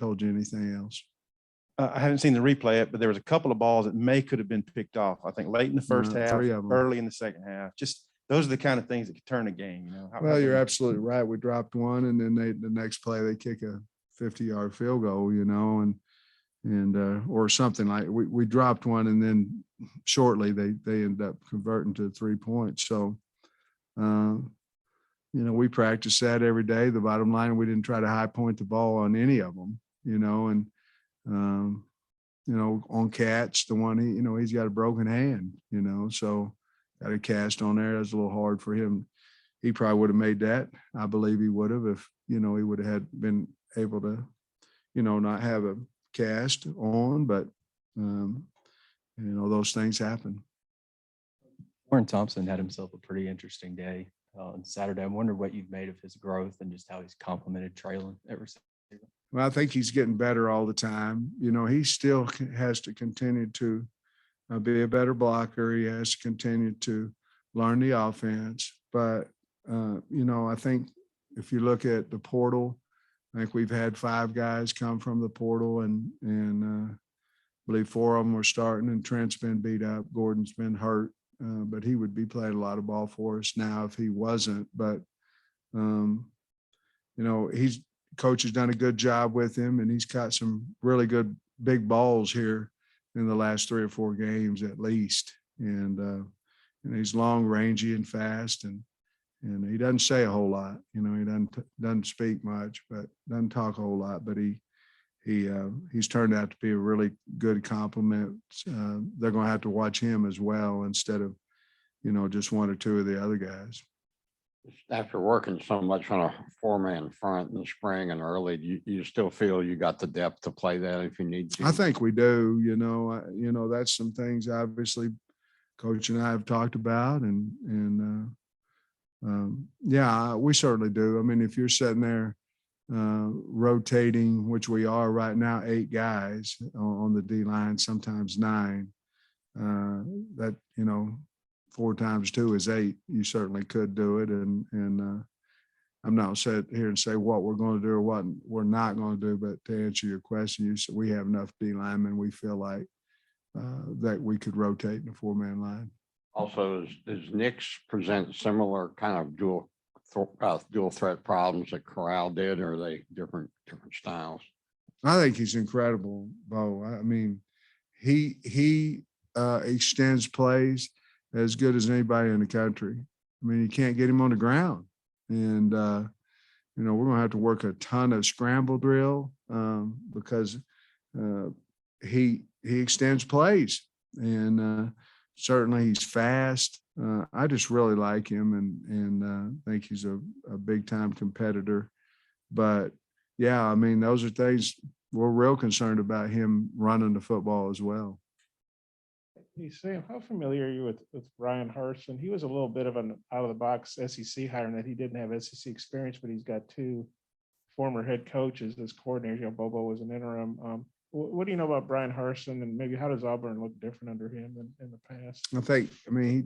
told you anything else. I haven't seen the replay yet, but there was a couple of balls that could have been picked off. I think late in the first half, 3 of them. early in the second half. Just those are the kind of things that could turn a game. Well, you're absolutely right. We dropped one, and then the next play they kick a 50-yard field goal, and or something like we dropped one, and then shortly they end up converting to 3 points. So, we practice that every day. The bottom line, we didn't try to high point the ball on any of them, and on catch, the one he's got a broken hand, so got a cast on there. That's a little hard for him. He probably would have made that. I believe he would have if he would have been able to, not have a cast on, but those things happen. Warren Thompson had himself a pretty interesting day on Saturday. I wonder what you've made of his growth and just how he's complimented Traylon ever since. Well, I think he's getting better all the time. He still has to continue to be a better blocker. He has to continue to learn the offense. But, I think if you look at the portal, I think we've had 5 guys come from the portal, and I believe 4 of them were starting, and Trent's been beat up. Gordon's been hurt, but he would be playing a lot of ball for us now if he wasn't. But, coach has done a good job with him, and he's got some really good big balls here in the last 3 or 4 games at least. And he's long, rangy, and fast, and he doesn't say a whole lot. He doesn't speak much, but doesn't talk a whole lot. But he's turned out to be a really good compliment. They're going to have to watch him as well instead of just 1 or 2 of the other guys. After working so much on a 4-man front in the spring and early, do you still feel you got the depth to play that if you need to? I think we do. That's some things obviously Coach and I have talked about, and we certainly do. I mean, if you're sitting there rotating, which we are right now, 8 guys on the D line, sometimes 9, that 4 times 2 is 8. You certainly could do it. And I'm not sit here and say what we're going to do or what we're not going to do, but to answer your question, we have enough D linemen. We feel like that we could rotate in a 4-man line. Also, does Nix present similar kind of dual threat problems that Corral did, or are they different styles? I think he's incredible, Bo. I mean, he extends plays as good as anybody in the country. I mean, you can't get him on the ground. And, we're going to have to work a ton of scramble drill because he extends plays. And certainly he's fast. I just really like him and think he's a big-time competitor. But, yeah, I mean, those are things we're real concerned about him running the football as well. Hey, Sam, how familiar are you with Brian Harsin? He was a little bit of an out-of-the-box SEC hire in that he didn't have SEC experience, but he's got 2 former head coaches as coordinators. Bobo was an interim. What do you know about Brian Harsin, and maybe how does Auburn look different under him than in the past? I think,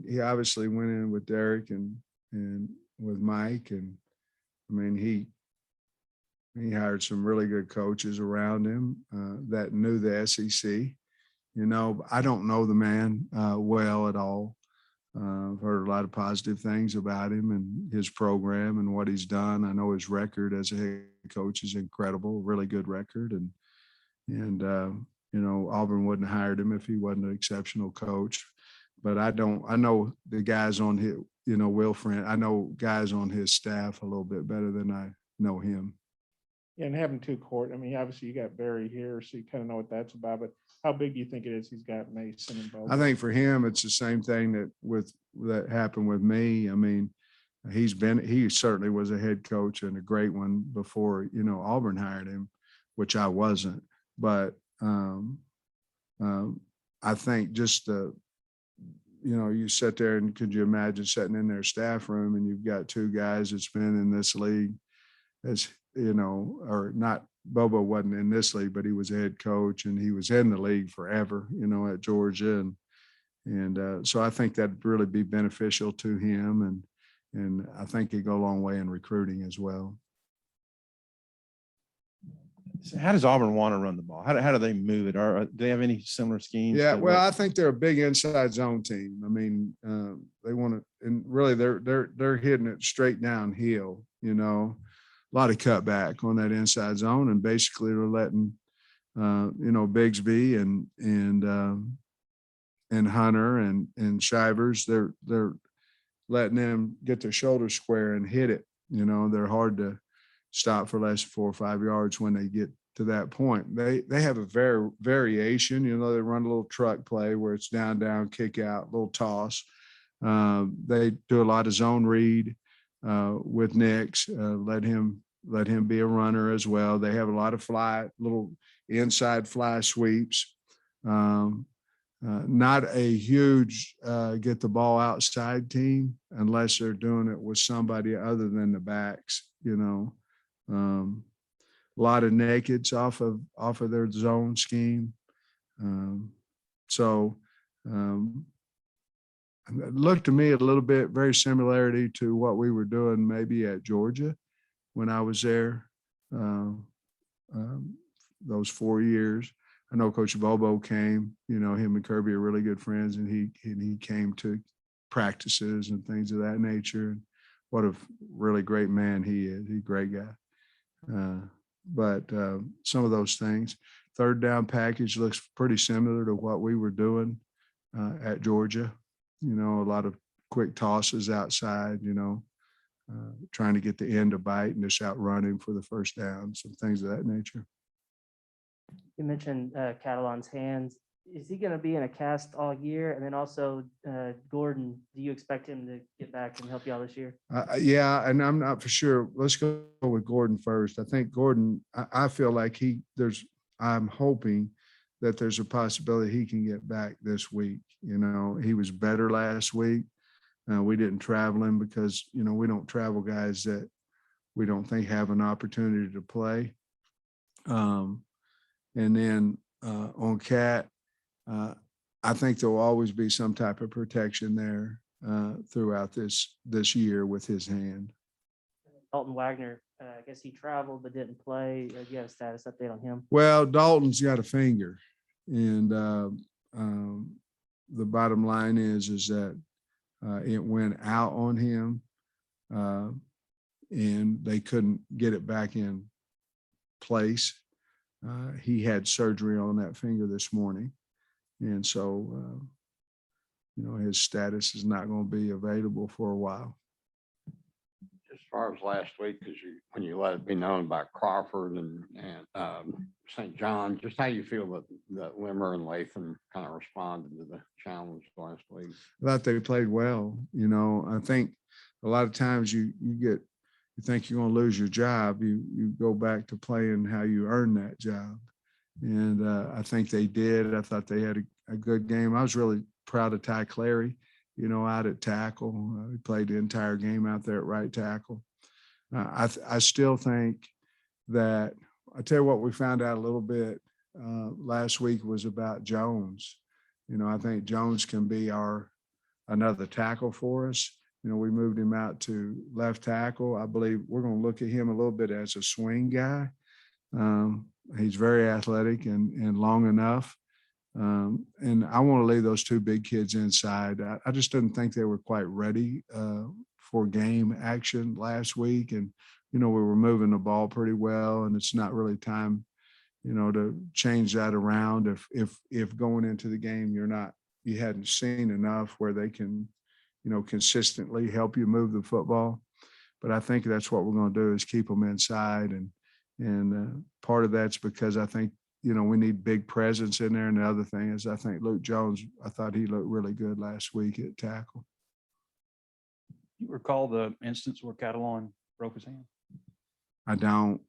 he obviously went in with Derek and with Mike, and he hired some really good coaches around him that knew the SEC. I don't know the man well at all. I've heard a lot of positive things about him and his program and what he's done. I know his record as a head coach is incredible, really good record. And Auburn wouldn't have hired him if he wasn't an exceptional coach. But I know the guys on his, Will Friend, I know guys on his staff a little bit better than I know him. Yeah, and having 2 court, obviously you got Barry here, so you kind of know what that's about, but how big do you think it is he's got Mason and Bobo? I think for him, it's the same thing that happened with me. I mean, he certainly was a head coach and a great one before, Auburn hired him, which I wasn't. But I think just you sit there and could you imagine sitting in their staff room and you've got 2 guys that's been in this league as, or not, Bobo wasn't in this league, but he was a head coach and he was in the league forever, at Georgia. And so I think that'd really be beneficial to him. And I think he'd go a long way in recruiting as well. So how does Auburn want to run the ball? How do they move it? Or do they have any similar schemes? Yeah, to well, what- I think they're a big inside zone team. I mean, they want to, and really they're hitting it straight downhill, you know, a lot of cutback on that inside zone, and basically they're letting, you know, Bigsby and Hunter and Shivers, they're letting them get their shoulders square and hit it. You know, they're hard to stop for less than 4 or 5 yards when they get to that point. They have a variation, you know, they run a little truck play where it's down, kick out, little toss. They do a lot of zone read with Nix, let him be a runner as well. They have a lot of little inside fly sweeps. Not a huge get the ball outside team unless they're doing it with somebody other than the backs, you know. A lot of nakeds off of their zone scheme. It looked to me a little bit very similarity to what we were doing maybe at Georgia when I was there those 4 years. I know Coach Bobo came, you know, him and Kirby are really good friends, and he came to practices and things of that nature. And what a really great man he is. He's a great guy. But some of those things, third down package looks pretty similar to what we were doing at Georgia. You know, a lot of quick tosses outside, you know, trying to get the end to bite and just out running for the first down, some things of that nature. You mentioned Catalan's hands. Is he going to be in a cast all year? And then also Gordon, do you expect him to get back and help you out this year? Yeah, and I'm not for sure. Let's go with Gordon first. I think Gordon, I feel like I'm hoping that there's a possibility he can get back this week. You know, he was better last week. We didn't travel him because, you know, we don't travel guys that we don't think have an opportunity to play. And then on Cat, I think there'll always be some type of protection there throughout this year with his hand. Dalton Wagner, I guess he traveled but didn't play. Do you have a status update on him? Well, Dalton's got a finger, and the bottom line is that it went out on him, and they couldn't get it back in place. He had surgery on that finger this morning. And so, you know, his status is not going to be available for a while. As far as last week, because when you let it be known about Crawford and St. John, just how you feel that Limmer and Latham kind of responded to the challenge last week? I thought they played well. You know, I think a lot of times you think you're going to lose your job. You go back to playing how you earn that job. And I think they did. I thought they had a good game. I was really proud of Ty Clary, you know, out at tackle. He played the entire game out there at right tackle. I still think that, I tell you what, we found out a little bit last week was about Jones. You know, I think Jones can be another tackle for us. You know, we moved him out to left tackle. I believe we're going to look at him a little bit as a swing guy. He's very athletic and long enough. And I want to leave those two big kids inside. I just didn't think they were quite ready for game action last week. And, you know, we were moving the ball pretty well, and it's not really time, you know, to change that around. If going into the game, you hadn't seen enough where they can, you know, consistently help you move the football. But I think that's what we're going to do is keep them inside. And part of that's because I think, you know, we need big presence in there. And the other thing is I think Luke Jones, I thought he looked really good last week at tackle. You recall the instance where Catalan broke his hand? I don't.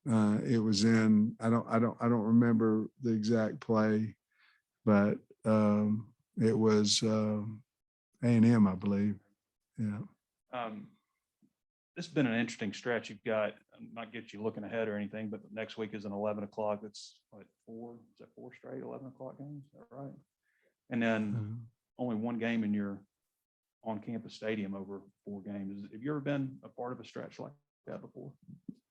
It was in. I don't remember the exact play, but it was A&M, I believe. Yeah. This has been an interesting stretch. You've got, not get you looking ahead or anything, but next week is an 11 o'clock. That's what, four straight 11 o'clock games? Is that right? And then only one game in your on-campus stadium over 4 games. Have you ever been a part of a stretch like that before?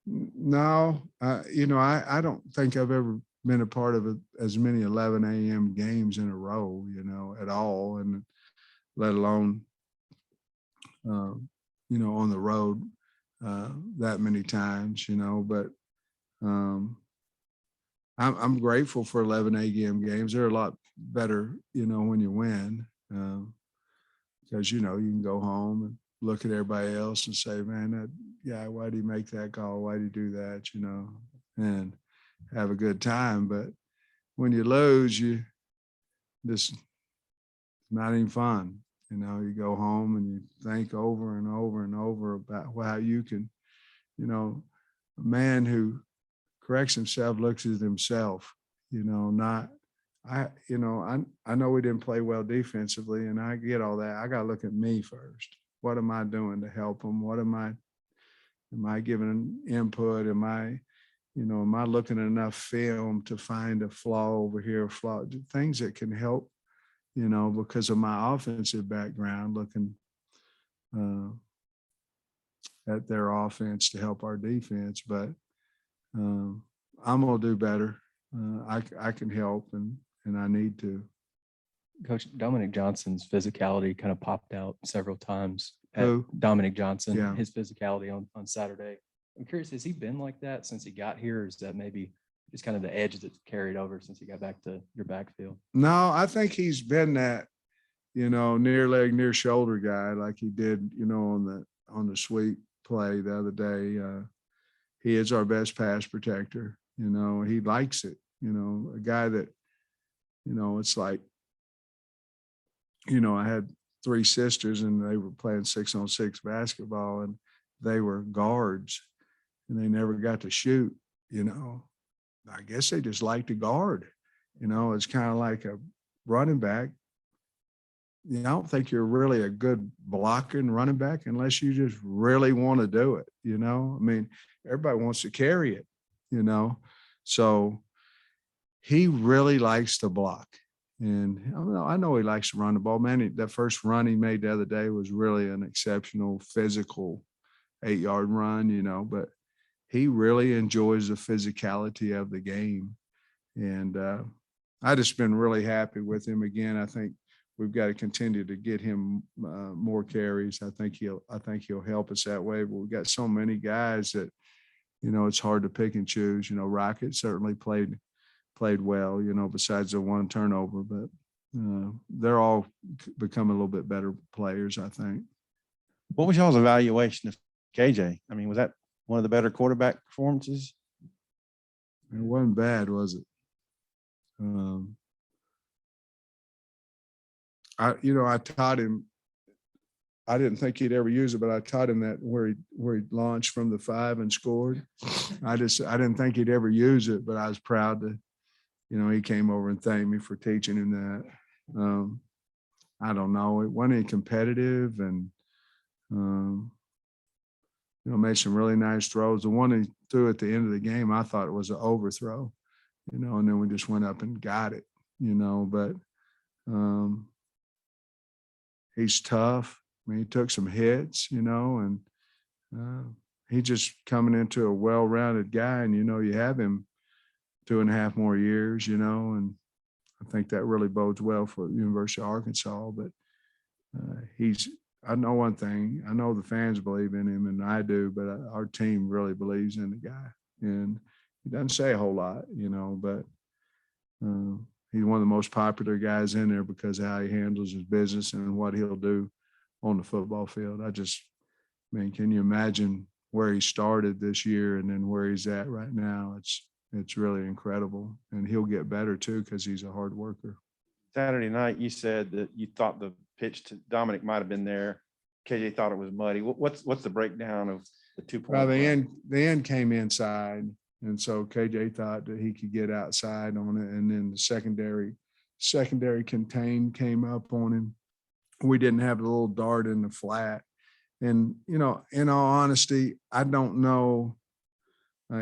No, I don't think I've ever been a part of as many 11 a.m. games in a row, at all, and let alone, on the road that many times, but I'm grateful for 11 a.m. games. They're a lot better, when you win, because, you can go home and look at everybody else and say, man, that guy, why did he make that call? Why did he do that? And have a good time. But when you lose, you just not even fun. You go home and you think over and over and over about how you can, a man who corrects himself looks at himself, not I know we didn't play well defensively, and I get all that. I got to look at me first. What am I doing to help them? Am I giving input? Am I looking at enough film to find a flaw over here, things that can help, because of my offensive background, looking at their offense to help our defense. But I'm going to do better. I can help and I need to. Coach Dominic Johnson's physicality kind of popped out several times. Who? Dominic Johnson, Yeah. his physicality on Saturday. I'm curious, has he been like that since he got here? Or is that maybe just kind of the edge that's carried over since he got back to your backfield? No, I think he's been that, near leg, near shoulder guy, like he did, on the sweep play the other day. He is our best pass protector. He likes it. A guy that, it's like, I had 3 sisters and they were playing 6-on-6 basketball and they were guards and they never got to shoot. I guess they just like to guard. It's kind of like a running back. I don't think you're really a good blocking running back unless you just really want to do it. I mean, everybody wants to carry it, so he really likes to block. And I know he likes to run the ball. Man, that first run he made the other day was really an exceptional physical 8-yard run, but he really enjoys the physicality of the game. And I just been really happy with him again. I think we've got to continue to get him more carries. I think he'll help us that way. But we've got so many guys that, it's hard to pick and choose. Rocket certainly played well, besides the one turnover, but they're all becoming a little bit better players, I think. What was y'all's evaluation of KJ? I mean, was that one of the better quarterback performances? It wasn't bad, was it? I taught him. I didn't think he'd ever use it, but I taught him that where he launched from the 5 and scored. I didn't think he'd ever use it, but I was proud to, he came over and thanked me for teaching him that. I don't know. It wasn't any competitive and, made some really nice throws. The one he threw at the end of the game, I thought it was an overthrow, and then we just went up and got it, but he's tough. I mean, he took some hits, and he just coming into a well-rounded guy, and, you have him 2.5 more years, and I think that really bodes well for the University of Arkansas. But I know one thing, I know the fans believe in him and I do, but our team really believes in the guy, and he doesn't say a whole lot, but he's one of the most popular guys in there because of how he handles his business and what he'll do on the football field. Can you imagine where he started this year and then where he's at right now? It's really incredible, and he'll get better too because he's a hard worker. Saturday night, you said that you thought the pitch to Dominic might have been there. KJ thought it was muddy. What's the breakdown of the 2-point? Well, the end came inside, and so KJ thought that he could get outside on it, and then the secondary contain came up on him. We didn't have a little dart in the flat, and in all honesty, I don't know.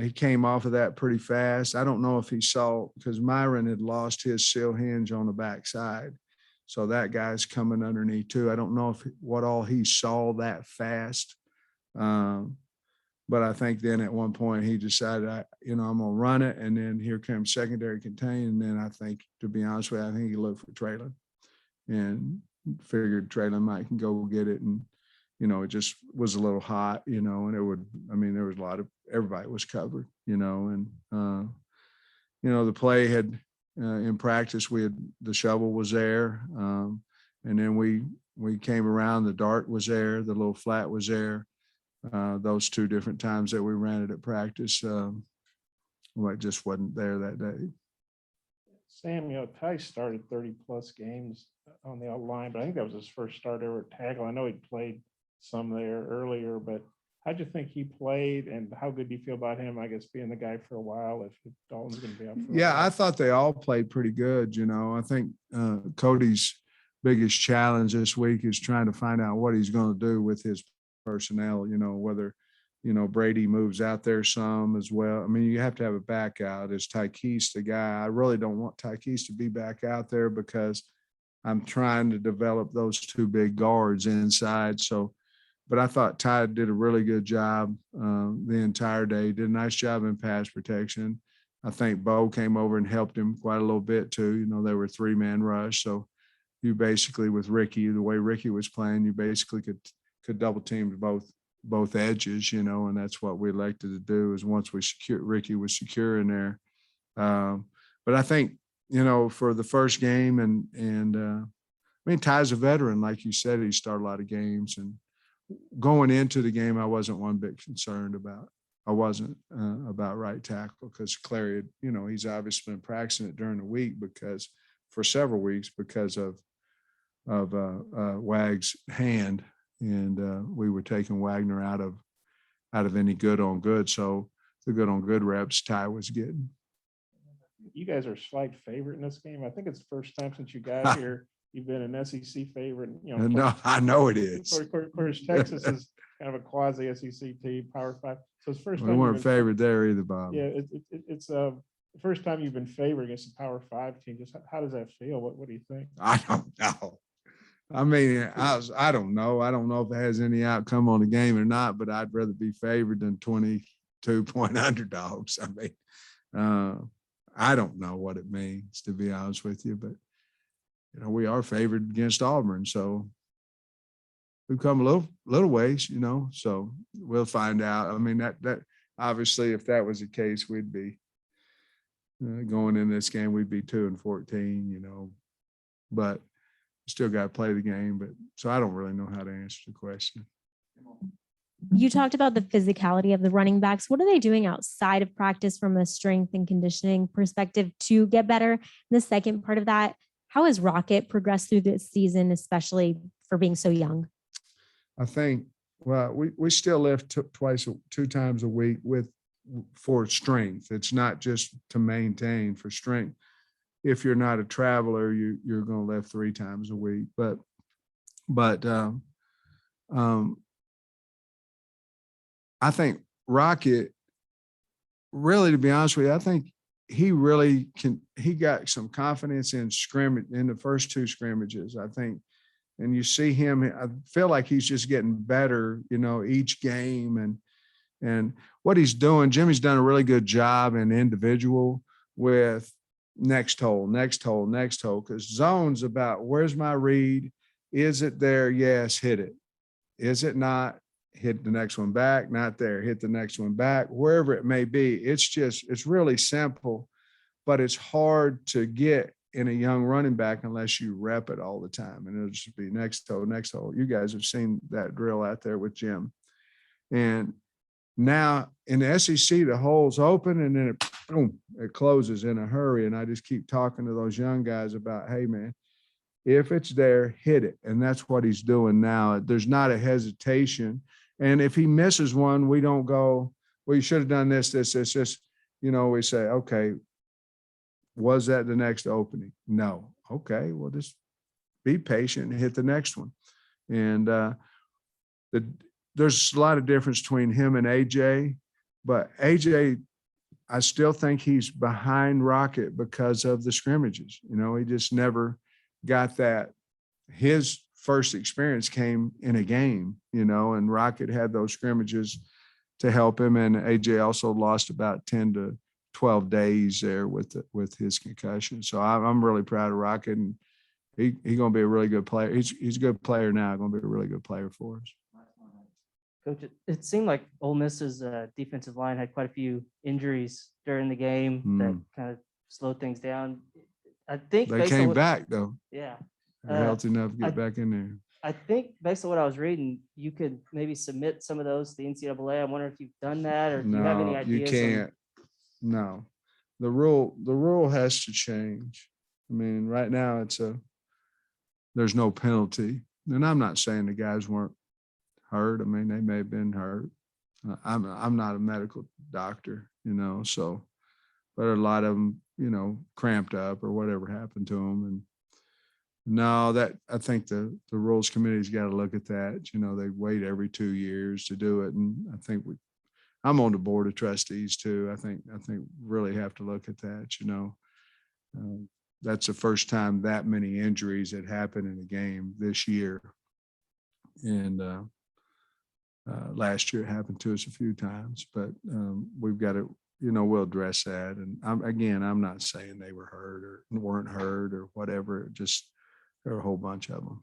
He came off of that pretty fast. I don't know if he saw, because Myron had lost his seal hinge on the backside. So that guy's coming underneath too. I don't know what all he saw that fast. But I think then at one point he decided, I'm going to run it. And then here comes secondary contain. And then I think, to be honest with you, I think he looked for Traylon and figured Traylon might can go get it. And, it just was a little hot, and there was a lot of, everybody was covered, and, the play had, in practice, the shovel was there. And then we came around, the dart was there, the little flat was there. Those two different times that we ran it at practice, it just wasn't there that day. Sam, Ty started 30+ games on the line, but I think that was his first start ever at tackle. I know he'd played some there earlier, but how'd you think he played, and how good do you feel about him, I guess, being the guy for a while if Dalton's going to be out for a Yeah, while? I thought they all played pretty good. I think Cody's biggest challenge this week is trying to find out what he's going to do with his personnel, whether, Brady moves out there some as well. I mean, you have to have a back out. Is Tykees the guy? I really don't want Tykees to be back out there because I'm trying to develop those two big guards inside. So, but I thought Ty did a really good job the entire day, did a nice job in pass protection. I think Bo came over and helped him quite a little bit too. They were 3-man rush. So you basically, with Ricky, the way Ricky was playing, you basically could double team both edges, and that's what we elected to do is once Ricky was secure in there. But I think, for the first game and Ty's a veteran, like you said, he started a lot of games, and going into the game, I wasn't one bit concerned about. I wasn't about right tackle because Clary, he's obviously been practicing it during the week for several weeks because of Wag's hand, and we were taking Wagner out of any good on good. So the good on good reps Ty was getting. You guys are a slight favorite in this game. I think it's the first time since you got here you've been an SEC favorite. No, I know it is. Of course, Texas is kind of a quasi SEC team, Power 5. So it's the first We time weren't favored there either, Bob. Yeah, it's the first time you've been favored against a Power 5 team. Just how does that feel? What do you think? I don't know. I mean, I don't know. I don't know if it has any outcome on the game or not, but I'd rather be favored than 22-point underdogs. I mean, I don't know what it means, to be honest with you, but we are favored against Auburn, so we've come a little ways, so we'll find out. I mean, that obviously, if that was the case, we'd be going in this game, we'd be 2-14, but still got to play the game. But so I don't really know how to answer the question. You talked about the physicality of the running backs. What are they doing outside of practice from a strength and conditioning perspective to get better? And the second part of that, how has Rocket progressed through this season, especially for being so young? I think, well, we still lift 2 times a week for strength. It's not just to maintain for strength. If you're not a traveler, you're going to lift 3 times a week. But I think Rocket, really, to be honest with you, I think he really he got some confidence in the first 2 scrimmages, I think. And you see him, I feel like he's just getting better, each game. And what he's doing, Jimmy's done a really good job in individual with next hole, because zone's about where's my read? Is it there? Yes, hit it. Is it not? Hit the next one back, not there, hit the next one back, wherever it may be. It's really simple, but it's hard to get in a young running back unless you rep it all the time. And it'll just be next hole. You guys have seen that drill out there with Jim. And now in the SEC, the hole's open and then it closes in a hurry. And I just keep talking to those young guys about, hey, man, if it's there, hit it. And that's what he's doing now. There's not a hesitation. And if he misses one, we don't go, well, you should have done this. We say, okay, was that the next opening? No. Okay, well, just be patient and hit the next one. And there's a lot of difference between him and AJ, but AJ, I still think he's behind Rocket because of the scrimmages. He just never got that. His first experience came in a game, and Rocket had those scrimmages to help him. And AJ also lost about 10 to 12 days there with his concussion. So I'm really proud of Rocket, and he's going to be a really good player. He's a good player now, going to be a really good player for us. Coach, it seemed like Ole Miss's defensive line had quite a few injuries during the game that kind of slowed things down. I think They based on came what- back though. Yeah. They're healthy enough to get back in there. I think based on what I was reading, you could maybe submit some of those to the NCAA. I wonder if you've done that, or if you have any No, ideas. you on- can't. No, the rule has to change. I mean, right now there's no penalty. And I'm not saying the guys weren't hurt. I mean, they may have been hurt. I'm not a medical doctor, so, but a lot of them, cramped up or whatever happened to them. And no, that I think the rules committee's got to look at that. They wait every 2 years to do it. And I think I'm on the board of trustees too. I think really have to look at that, that's the first time that many injuries had happened in a game this year. And last year it happened to us a few times, but we've got to, we'll address that. And I'm not saying they were hurt or weren't hurt or whatever. Just there are a whole bunch of them.